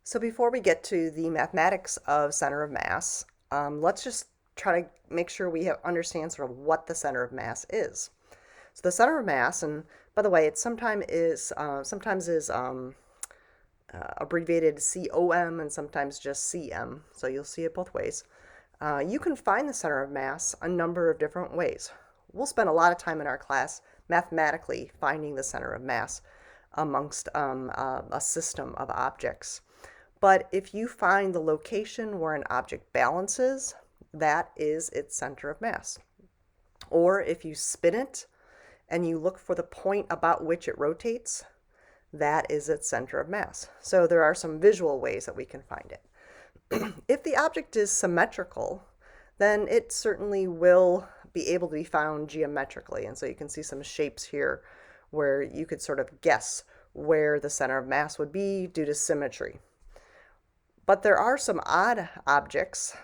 So before we get to the mathematics of center of mass, let's just try to make sure we understand sort of what the center of mass is. So the center of mass, and by the way, it sometimes is abbreviated COM and sometimes just CM. So you'll see it both ways. You can find the center of mass a number of different ways. We'll spend a lot of time in our class mathematically finding the center of mass amongst a system of objects. But if you find the location where an object balances, that is its center of mass. Or if you spin it and you look for the point about which it rotates, that is its center of mass. So there are some visual ways that we can find it. If the object is symmetrical, then it certainly will be able to be found geometrically. And so you can see some shapes here where you could sort of guess where the center of mass would be due to symmetry. But there are some odd objects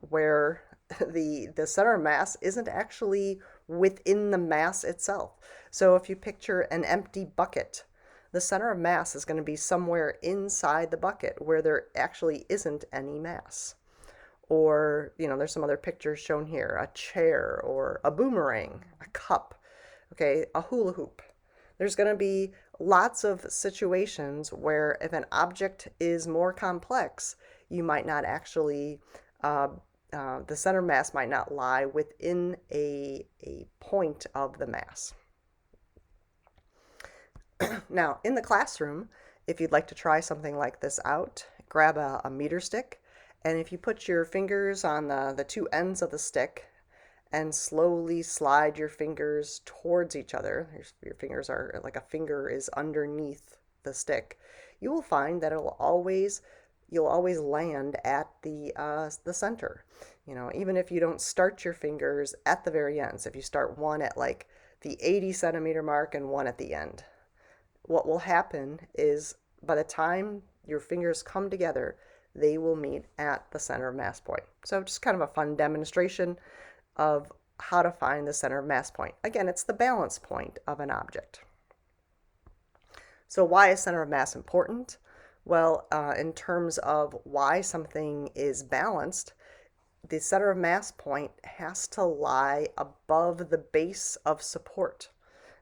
where the center of mass isn't actually within the mass itself. So if you picture an empty bucket, the center of mass is going to be somewhere inside the bucket where there actually isn't any mass. Or, there's some other pictures shown here, a chair or a boomerang, a cup, okay, a hula hoop. There's going to be lots of situations where if an object is more complex, you might not actually, the center mass might not lie within a point of the mass. Now, in the classroom, if you'd like to try something like this out, grab a meter stick, and if you put your fingers on the two ends of the stick, and slowly slide your fingers towards each other. Your fingers are like a finger is underneath the stick. You will find that you'll always land at the center. Even if you don't start your fingers at the very end. So if you start one at like the 80 centimeter mark and one at the end, what will happen is by the time your fingers come together, they will meet at the center of mass point. So just kind of a fun demonstration of how to find the center of mass point. Again, it's the balance point of an object. So why is center of mass important? Well, in terms of why something is balanced, the center of mass point has to lie above the base of support.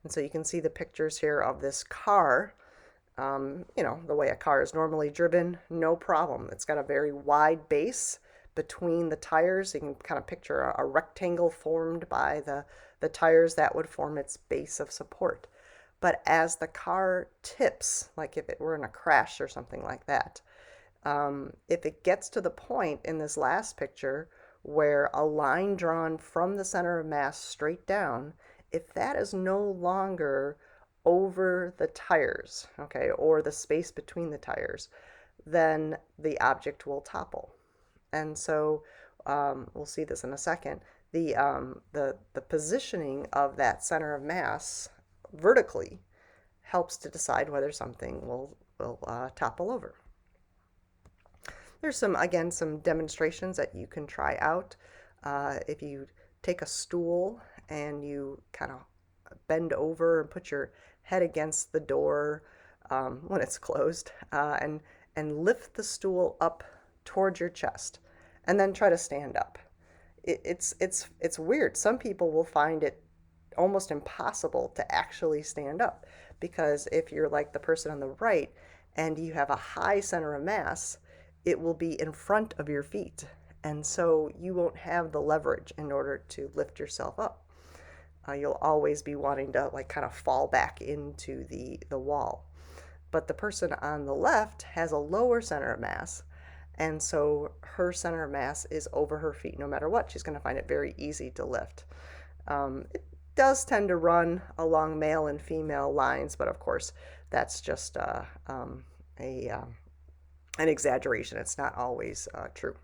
And so you can see the pictures here of this car. The way a car is normally driven, no problem. It's got a very wide base between the tires. You can kind of picture a rectangle formed by the tires that would form its base of support. But as the car tips, like if it were in a crash or something like that, if it gets to the point in this last picture where a line drawn from the center of mass straight down, if that is no longer over the tires, okay, or the space between the tires, then the object will topple. And so we'll see this in a second. The positioning of that center of mass vertically helps to decide whether something will topple over. There's some demonstrations that you can try out. If you take a stool and you kind of bend over and put your head against the door when it's closed, and lift the stool up towards your chest, and then try to stand up. It's weird. Some people will find it almost impossible to actually stand up, because if you're like the person on the right and you have a high center of mass, it will be in front of your feet, and so you won't have the leverage in order to lift yourself up. You'll always be wanting to like kind of fall back into the wall. But the person on the left has a lower center of mass, and so her center of mass is over her feet. No matter what, she's going to find it very easy to lift. It does tend to run along male and female lines, but of course that's just an exaggeration. It's not always true.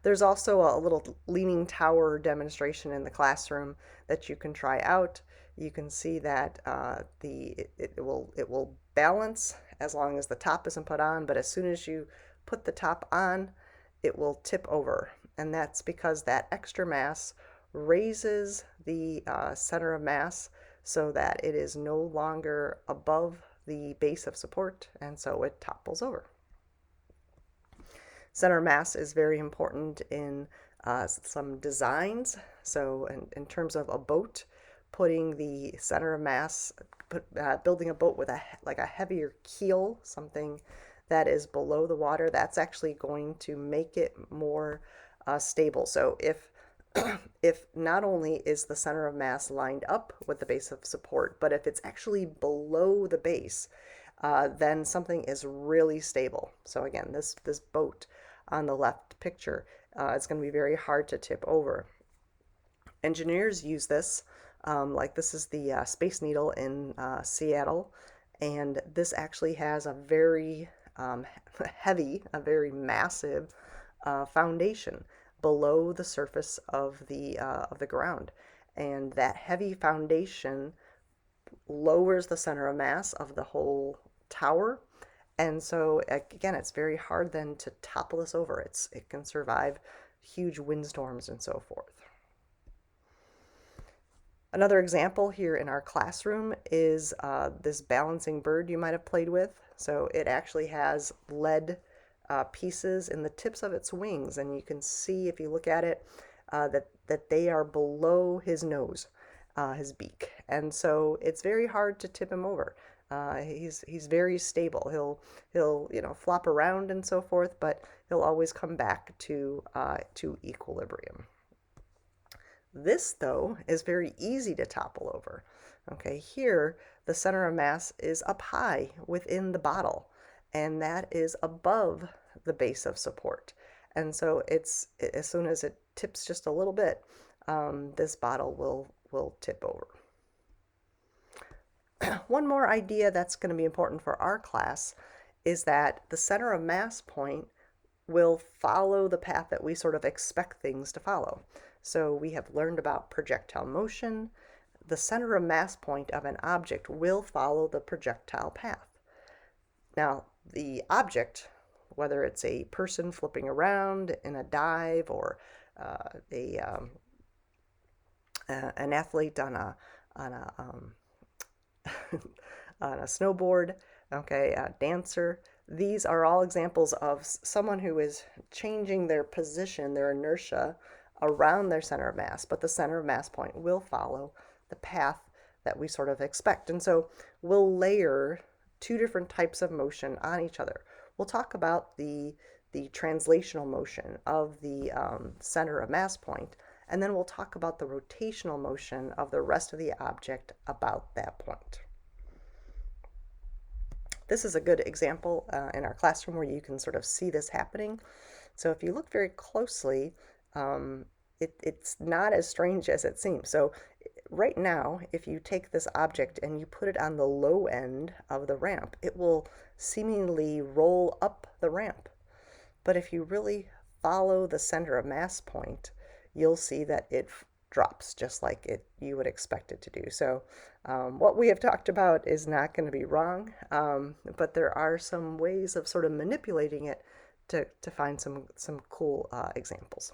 There's also a little leaning tower demonstration in the classroom that you can try out. You can see that it will balance as long as the top isn't put on, but as soon as you put the top on, it will tip over. And that's because that extra mass raises the center of mass so that it is no longer above the base of support, and so it topples over. Center of mass is very important in some designs. So in terms of a boat, putting the center of mass, building a boat with like a heavier keel, something that is below the water, that's actually going to make it more stable. So if not only is the center of mass lined up with the base of support, but if it's actually below the base, then something is really stable. So again, this boat on the left picture, it's going to be very hard to tip over. Engineers use this, like this is the Space Needle in Seattle, and this actually has a very heavy, a very massive foundation below the surface of the ground, and that heavy foundation lowers the center of mass of the whole tower. And so again, it's very hard then to topple this over. It can survive huge windstorms and so forth. Another example here in our classroom is this balancing bird you might have played with. So it actually has lead pieces in the tips of its wings, and you can see if you look at it that they are below his nose, his beak, and so it's very hard to tip him over. He's very stable. He'll flop around and so forth, but he'll always come back to equilibrium. This, though, is very easy to topple over. Okay, here the center of mass is up high within the bottle, and that is above the base of support. And so it's as soon as it tips just a little bit, this bottle will tip over. One more idea that's going to be important for our class is that the center of mass point will follow the path that we sort of expect things to follow. So we have learned about projectile motion. The center of mass point of an object will follow the projectile path. Now, the object, whether it's a person flipping around in a dive or an athlete on a on a snowboard, okay, a dancer, these are all examples of someone who is changing their position, their inertia, around their center of mass, but the center of mass point will follow the path that we sort of expect. And so we'll layer two different types of motion on each other. We'll talk about the translational motion of the center of mass point, and then we'll talk about the rotational motion of the rest of the object about that point. This is a good example in our classroom where you can sort of see this happening. So if you look very closely, it's not as strange as it seems. So right now, if you take this object and you put it on the low end of the ramp, it will seemingly roll up the ramp. But if you really follow the center of mass point, you'll see that it drops just like you would expect it to do. So what we have talked about is not going to be wrong, but there are some ways of sort of manipulating it to find some cool examples.